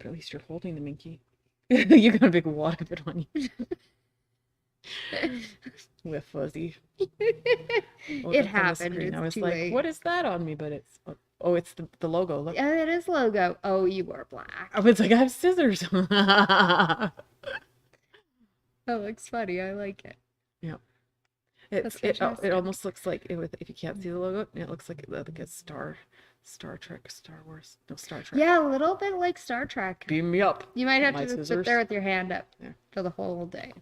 But at least you're holding the minky. You got a big wad of it on you. With fuzzy. It happened. I It's was too like, late. what is that on me? But it's it's the logo. Look. Yeah, it is logo. Oh, you wore black. I was like, I have scissors. That looks funny. I like it. Yeah. That's It fantastic. almost looks like if you can't see the logo, it looks like a Star Trek, Star Wars. No, Star Trek. Yeah, a little bit like Star Trek. Beam me up. You might have My to just sit scissors. there with your hand up Yeah. for the whole day.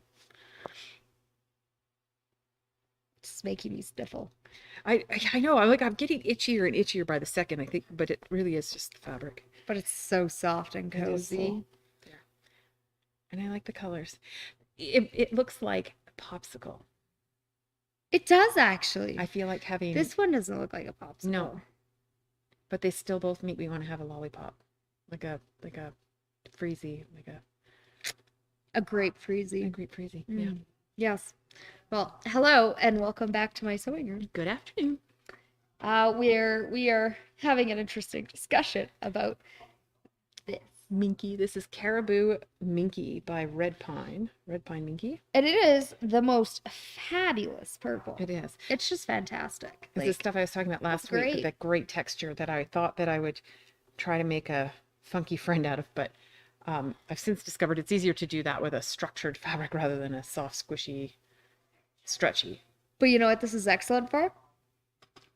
Just making me sniffle. I know. I'm getting itchier and itchier by the second, I think, but it really is just the fabric. But it's so soft and It is cozy. Yeah. And I like the colors. It looks like a popsicle. It does actually. I feel like having This one doesn't look like a popsicle. No. But they still both make me want to have a lollipop. Like a freezy, A grape freezy. a grape freezy. Yeah. Yes. Well, hello and welcome back to my sewing room. Good afternoon. We are having an interesting discussion about this. Minky. This is Caribou Minky by Red Pine. Red Pine Minky. And it is the most fabulous purple. It is. It's just fantastic. It's the stuff I was talking about last week with that great texture that I thought that I would try to make a funky friend out of, but I've since discovered it's easier to do that with a structured fabric rather than a soft, squishy, stretchy. But you know what this is excellent for?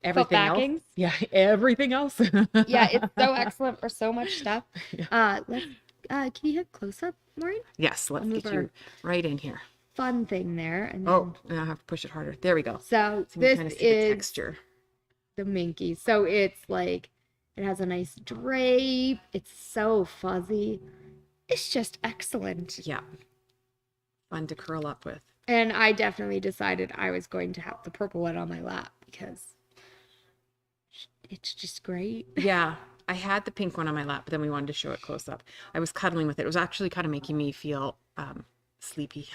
Everything else. Yeah, everything else. Yeah, it's so excellent for so much stuff. Yeah. Can you hit close up, Maureen? Yes, let's get you right in here. Fun thing there. And now I have to push it harder. There we go. So this is the texture. The Minky. So it's like, it has a nice drape. It's so fuzzy. It's just excellent. Yeah. Fun to curl up with. And I definitely decided I was going to have the purple one on my lap because it's just great. Yeah. I had the pink one on my lap, but then we wanted to show it close up. I was cuddling with it. It was actually kind of making me feel sleepy.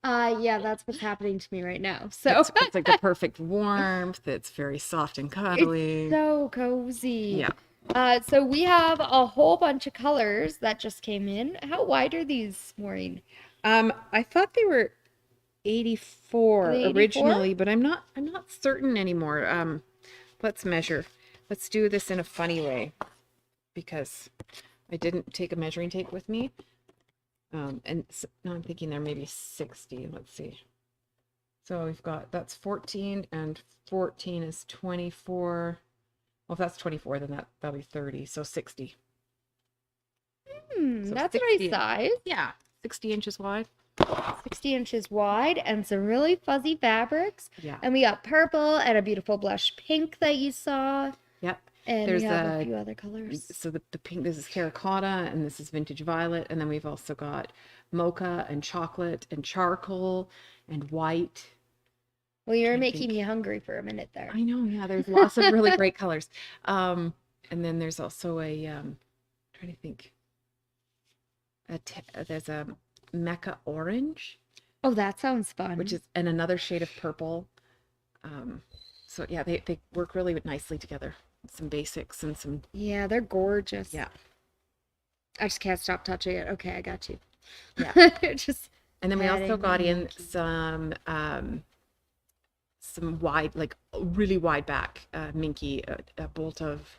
Yeah, that's what's happening to me right now. So it's like the perfect warmth. It's very soft and cuddly. It's so cozy. Yeah. So we have a whole bunch of colors that just came in. How wide are these, Maureen? I thought they were 84 originally, but I'm not certain anymore. Let's measure. Let's do this in a funny way because I didn't take a measuring tape with me. And so, now I'm thinking there may be 60. Let's see. So we've got, that's 14 and 14 is 24. Well, if that's 24, then that'll be 30. So 60. So that's a nice size. Yeah. 60 inches wide. 60 inches wide and some really fuzzy fabrics. Yeah. And we got purple and a beautiful blush pink that you saw. Yep. And we have a few other colors. So the pink, this is terracotta and this is vintage violet. And then we've also got mocha and chocolate and charcoal and white. Well, you're making me hungry for a minute there. I know. Yeah. There's lots of really great colors. And then there's also I'm trying to think. There's a Mecca orange. Oh, that sounds fun. Which is and another shade of purple. So yeah, they work really nicely together. Some basics and some. Yeah, they're gorgeous. Yeah. I just can't stop touching it. Okay, I got you. Yeah. Just. And then we also got in some wide, like really wide back minky, a bolt of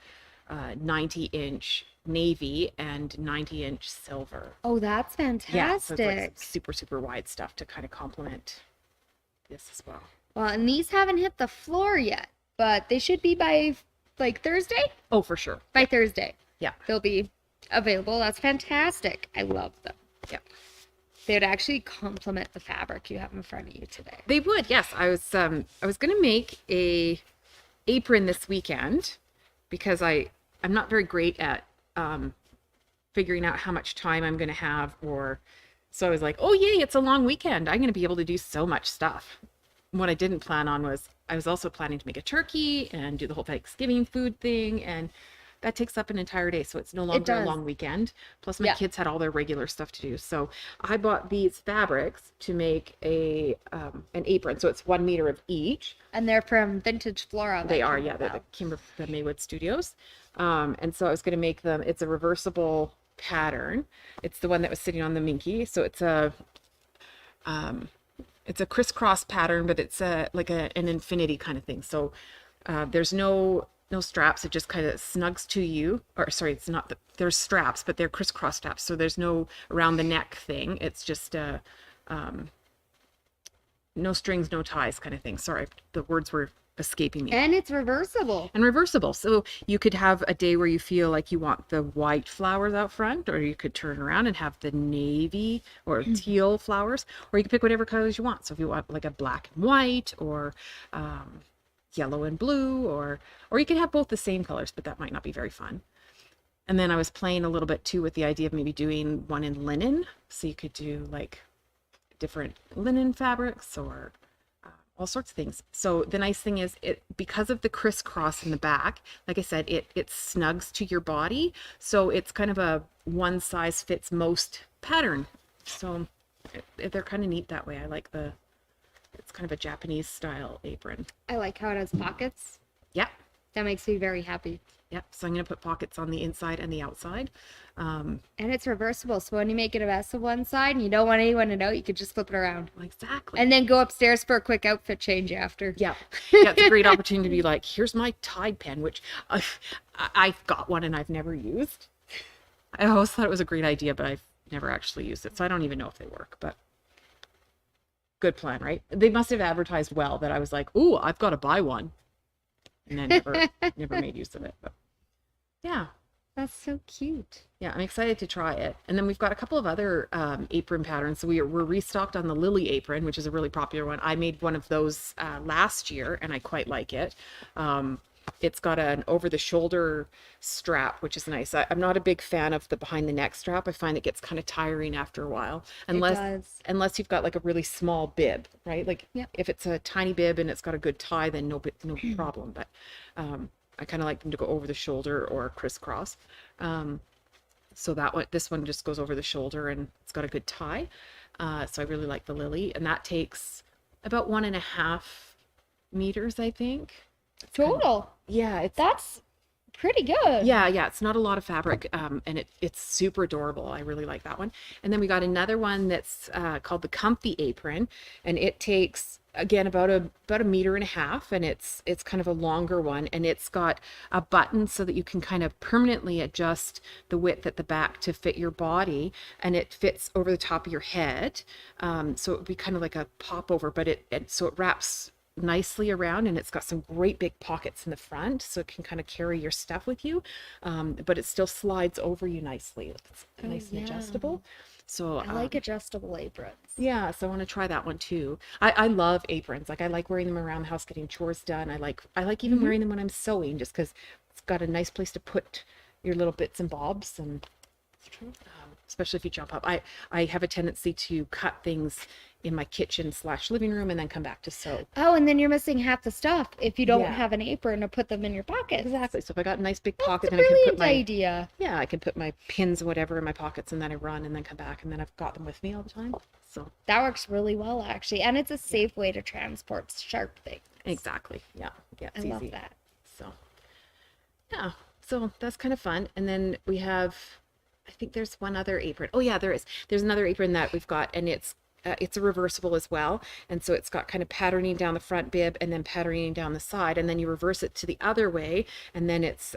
90-inch navy and 90-inch silver. Oh, that's fantastic. Yeah, so it's like super, super wide stuff to kind of complement this as well. Well, and these haven't hit the floor yet, but they should be by like Thursday? Oh, for sure. By Thursday. Yeah. They'll be available. That's fantastic. I love them. Yeah. They would actually complement the fabric you have in front of you today. They would, yes. I was going to make a apron this weekend because I'm not very great at figuring out how much time I'm going to have, so I was like, oh yay, it's a long weekend. I'm going to be able to do so much stuff. What I didn't plan on was I was also planning to make a turkey and do the whole Thanksgiving food thing, and that takes up an entire day, so it's no longer a long weekend. Plus my kids had all their regular stuff to do, so I bought these fabrics to make an apron. So it's 1 meter of each, and they're from Vintage Flora. They are, yeah. They're the Maywood Studios. And so I was going to make them. It's a reversible pattern. It's the one that was sitting on the Minky. So it's a crisscross pattern, but it's like an infinity kind of thing. So there's no straps. It just kind of snugs to you. Or sorry, it's not. There's straps, but they're crisscross straps. So there's no around the neck thing. It's just no strings, no ties kind of thing. Sorry, the words were escaping me. And it's reversible. And reversible. So you could have a day where you feel like you want the white flowers out front, or you could turn around and have the navy or teal flowers, or you can pick whatever colors you want. So if you want like a black and white, or yellow and blue, or you can have both the same colors, but that might not be very fun. And then I was playing a little bit too with the idea of maybe doing one in linen. So you could do like different linen fabrics or all sorts of things. So the nice thing is, it, because of the crisscross in the back, like I said, it snugs to your body. So it's kind of a one size fits most pattern. So they're kind of neat that way. I like it's kind of a Japanese style apron. I like how it has pockets. Yeah. That makes me very happy. Yep. So I'm going to put pockets on the inside and the outside. And it's reversible. So when you make it a mess of one side and you don't want anyone to know, you could just flip it around. Exactly. And then go upstairs for a quick outfit change after. Yeah. Yeah, it's a great opportunity to be like, here's my Tide pen, which I've got one and I've never used. I always thought it was a great idea, but I've never actually used it. So I don't even know if they work, but good plan, right? They must have advertised well that I was like, ooh, I've got to buy one. And then never made use of it. But yeah. That's so cute. Yeah, I'm excited to try it. And then we've got a couple of other apron patterns. So we're restocked on the Lily apron, which is a really popular one. I made one of those last year, and I quite like it. It's got an over-the-shoulder strap, which is nice. I'm not a big fan of the behind-the-neck strap. I find it gets kind of tiring after a while, unless you've got like a really small bib, right? Like if it's a tiny bib and it's got a good tie, then no problem. But I kind of like them to go over the shoulder or crisscross. So this one just goes over the shoulder and it's got a good tie. So I really like the Lily, and that takes about 1.5 meters, I think. Total. That's pretty good. Yeah, it's not a lot of fabric, and it's super adorable. I really like that one. And then we got another one that's called the Comfy Apron, and it takes again about a meter and a half, and it's kind of a longer one, and it's got a button so that you can kind of permanently adjust the width at the back to fit your body, and it fits over the top of your head. So it would be kind of like a popover, but so it wraps nicely around, and it's got some great big pockets in the front, so it can kind of carry your stuff with you, but it still slides over you nicely. It's nice and adjustable. So I like adjustable aprons. Yeah, so I want to try that one too. I love aprons. Like I like wearing them around the house, getting chores done. I like even wearing them when I'm sewing, just because it's got a nice place to put your little bits and bobs, and especially if you jump up. I have a tendency to cut things in my kitchen / living room and then come back to sew. Oh, and then you're missing half the stuff if you don't have an apron to put them in your pocket. Exactly. So if I got a nice big pocket, then I can put my idea. Yeah, I can put my pins and whatever in my pockets, and then I run and then come back, and then I've got them with me all the time. So that works really well, actually, and it's a safe way to transport sharp things. Exactly. Yeah. It's I love easy. that. So yeah, so that's kind of fun. And then we have, I think there's one other apron. Oh yeah, there is. There's another apron that we've got, and it's a reversible as well, and so it's got kind of patterning down the front bib and then patterning down the side, and then you reverse it to the other way, and then it's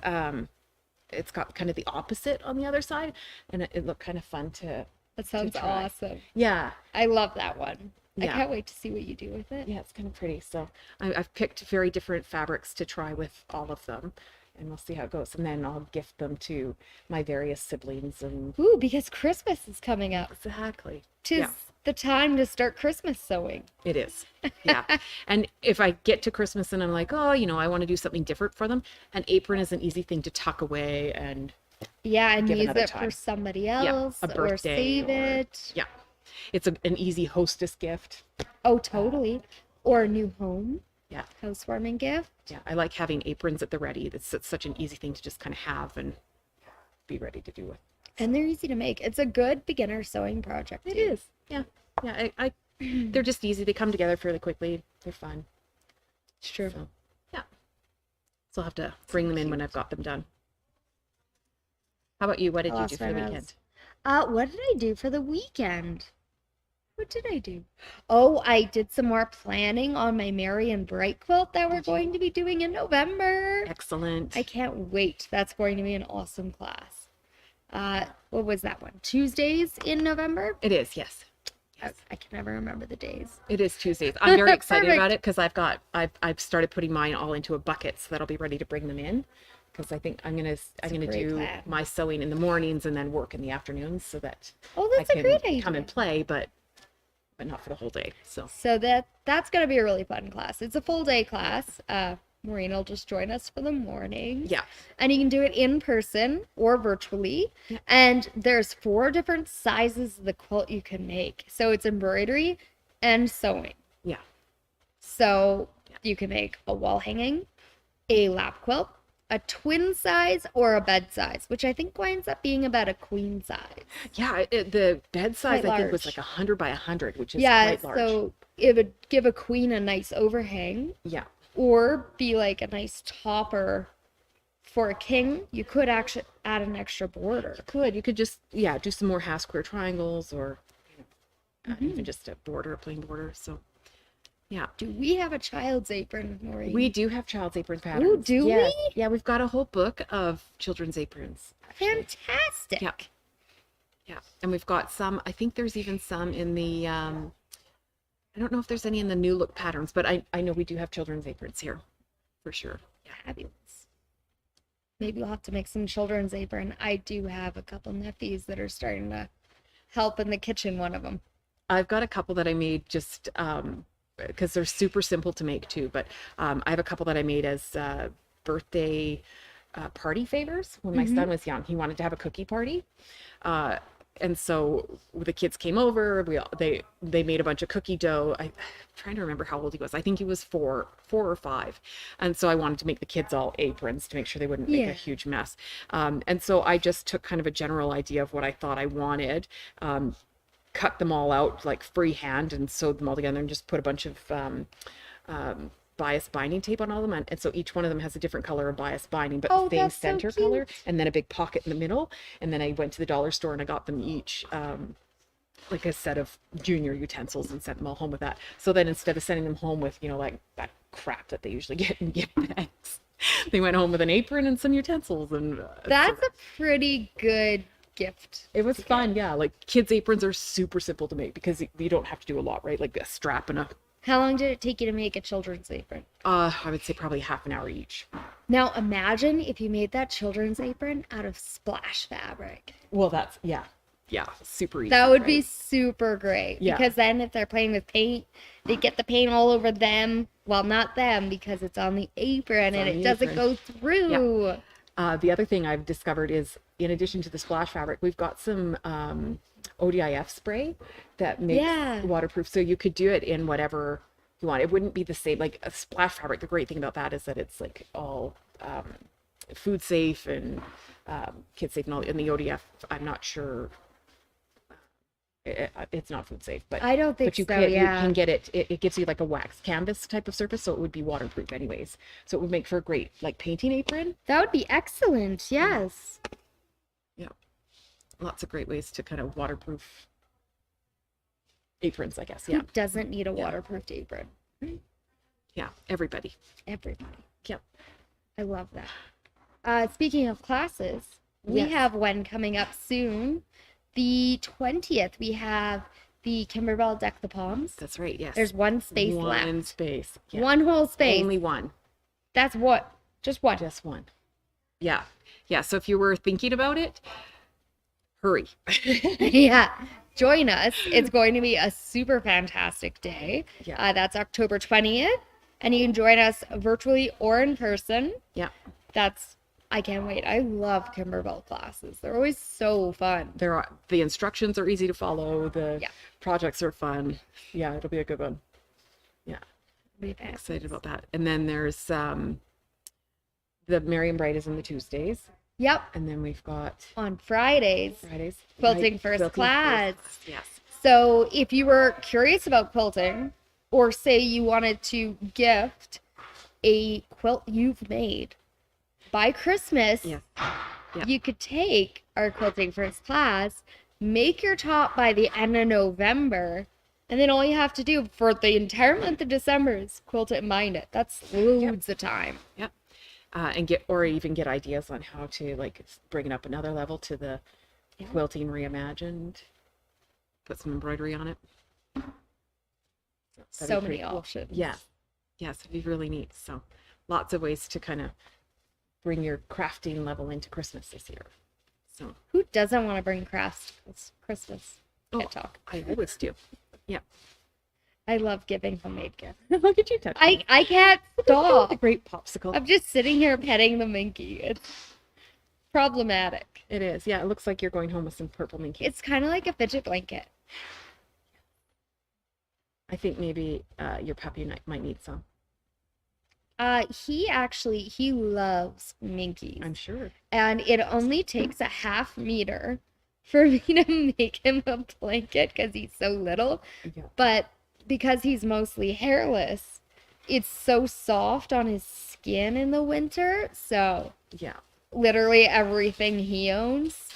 got kind of the opposite on the other side, and it looked kind of fun to. That sounds awesome. Yeah, I love that one. Yeah. I can't wait to see what you do with it. Yeah, it's kind of pretty. So I've picked very different fabrics to try with all of them, and we'll see how it goes. And then I'll gift them to my various siblings. And Ooh, because Christmas is coming up. Exactly. 'Tis the time to start Christmas sewing. It is. Yeah. And if I get to Christmas and I'm like, oh, I want to do something different for them, an apron is an easy thing to tuck away and and give use another it time. for somebody else, a birthday, or save it. Yeah. It's an easy hostess gift. Oh, totally. Or a new home. Yeah. Housewarming gift. Yeah. I like having aprons at the ready. It's such an easy thing to just kind of have and be ready to do with. And they're easy to make. It's a good beginner sewing project. It is. Yeah. Yeah. They're just easy. They come together fairly quickly. They're fun. It's true. So, yeah. So I'll have to bring them in when I've got them done. How about you? What I did you do lost for my the mouse. weekend? What did I do for the weekend? What did I do? Oh, I did some more planning on my Merry and Bright quilt that we're Did you? going to be doing in November. Excellent. I can't wait. That's going to be an awesome class. What was that one? Tuesdays in November? It is, yes. I can never remember the days. It is Tuesdays. I'm very excited Perfect. about it because I've started putting mine all into a bucket so that I'll be ready to bring them in. Because I think I'm gonna great do plan. my sewing in the mornings and then work in the afternoons so that Oh, I that's a can great idea. come and play, but not for the whole day. So So that's gonna be a really fun class. It's a full day class. Maureen will just join us for the morning. yeah, And you can do it in person or virtually. Yeah. And there's 4 different sizes of the quilt you can make. So it's embroidery and sewing. yeah, So you can make a wall hanging, a lap quilt, a twin size, or a bed size, which I think winds up being about a queen size. yeah. The bed size Quite I think was large. like 100 by 100, which is Yeah, quite large. so it would give a queen a nice overhang, Yeah, or be like a nice topper for a king. You could actually add an extra border. you could just do some more half square triangles or even just a plain border. So yeah. Do we have a child's apron, Maureen? We do have child's apron patterns. Ooh, do Yes. we? Yeah, we've got a whole book of children's aprons. Actually. Fantastic. Yeah. Yeah. And we've got some, I think there's even some in the, I don't know if there's any in the new look patterns, but I know we do have children's aprons here for sure. Fabulous. Maybe we'll have to make some children's apron. I do have a couple nephews that are starting to help in the kitchen, one of them. I've got a couple that I made just, because they're super simple to make too, but I have a couple that I made as birthday party favors when my son was young. He wanted to have a cookie party. And so the kids came over. They made a bunch of cookie dough. I'm trying to remember how old he was. I think he was four or five. And so I wanted to make the kids all aprons to make sure they wouldn't make a huge mess. And so I just took kind of a general idea of what I thought I wanted, cut them all out like freehand and sewed them all together and just put a bunch of bias binding tape on all of them, and so each one of them has a different color of bias binding, but the same that's so center cute. color, and then a big pocket in the middle. And then I went to the dollar store and I got them each like a set of junior utensils and sent them all home with that. So then instead of sending them home with like that crap that they usually get in gift bags, they went home with an apron and some utensils. And That's a pretty good gift. it was fun. Yeah, like kids aprons are super simple to make because you don't have to do a lot, right? Like a strap and a How long did it take you to make a children's apron? I would say probably half an hour each. Now imagine if you made that children's apron out of splash fabric. Well, that's super easy. That would be right? super great. Yeah. Because then if they're playing with paint, they get the paint all over them. Well, not them, because it's on the apron and on it the doesn't apron. go through. The other thing I've discovered is, in addition to the splash fabric, we've got some ODIF spray that makes waterproof. So you could do it in whatever you want. It wouldn't be the same. Like a splash fabric, the great thing about that is that it's like all food safe and kid safe and all. In the ODF, I'm not sure. It's not food safe, but I don't think but you so, can, yeah. you can get it. It gives you like a wax canvas type of surface, so it would be waterproof anyways. So it would make for a great like painting apron. That would be excellent. Yes. Yeah, lots of great ways to kind of waterproof aprons, I guess. Yeah, Who doesn't need a waterproof apron? yeah, everybody. Everybody. Yep. I love that. Speaking of classes, we Yes. have one coming up soon. The 20th, we have the Kimberbell Deck the Palms. That's right. Yes. There's one space one left. space. Yeah. One whole space. Only one. That's what? Just one. Just one. Yeah. Yeah. So if you were thinking about it, hurry. Yeah. Join us. It's going to be a super fantastic day. Yeah. That's October 20th. And you can join us virtually or in person. Yeah. I can't wait. I love Kimberbell classes. They're always so fun. The instructions are easy to follow. The Yeah. projects are fun. Yeah, it'll be a good one. Yeah. Be fast. Excited about that. And then there's the Merry and Bright is on the Tuesdays. Yep. And then we've got On Fridays, Fridays. Quilting Right, First Class. Yes. So if you were curious about quilting, or say you wanted to gift a quilt you've made by Christmas, Yes. Yeah. you could take are quilting first class, make your top by the end of November. And then all you have to do for the entire month of December is quilt it and bind it. That's loads of time. Yep. And even get ideas on how to like bring it up another level to the quilting reimagined. Put some embroidery on it. So many options. Yeah. Yes, it'd be really neat. So lots of ways to kind of bring your crafting level into Christmas this year. So who doesn't want to bring crafts Christmas? Can't talk. I always do. Yeah. I love giving homemade gifts. Look at you touch. I can't stop. The great popsicle. I'm just sitting here petting the minky. It's problematic. It is. Yeah, it looks like you're going home with some purple minky. It's kind of like a fidget blanket. I think maybe your puppy might need some. He loves minkies. I'm sure. And it only takes a half meter for me to make him a blanket because he's so little. Yeah. But because he's mostly hairless, it's so soft on his skin in the winter. So yeah, literally everything he owns,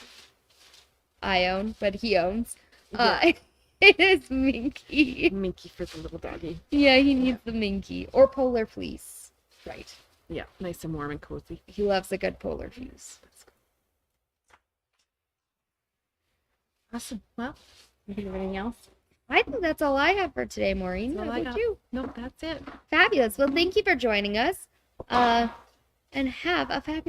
I own, but he owns. Yeah. It is minky. Minky for the little doggy. Yeah, he needs the minky or polar fleece. Right. Yeah, nice and warm and cozy. He loves a good polar fleece. Awesome. Well, anything else? I think that's all I have for today, Maureen. How about you? Nope, that's it. Fabulous. Well, thank you for joining us. And have a fabulous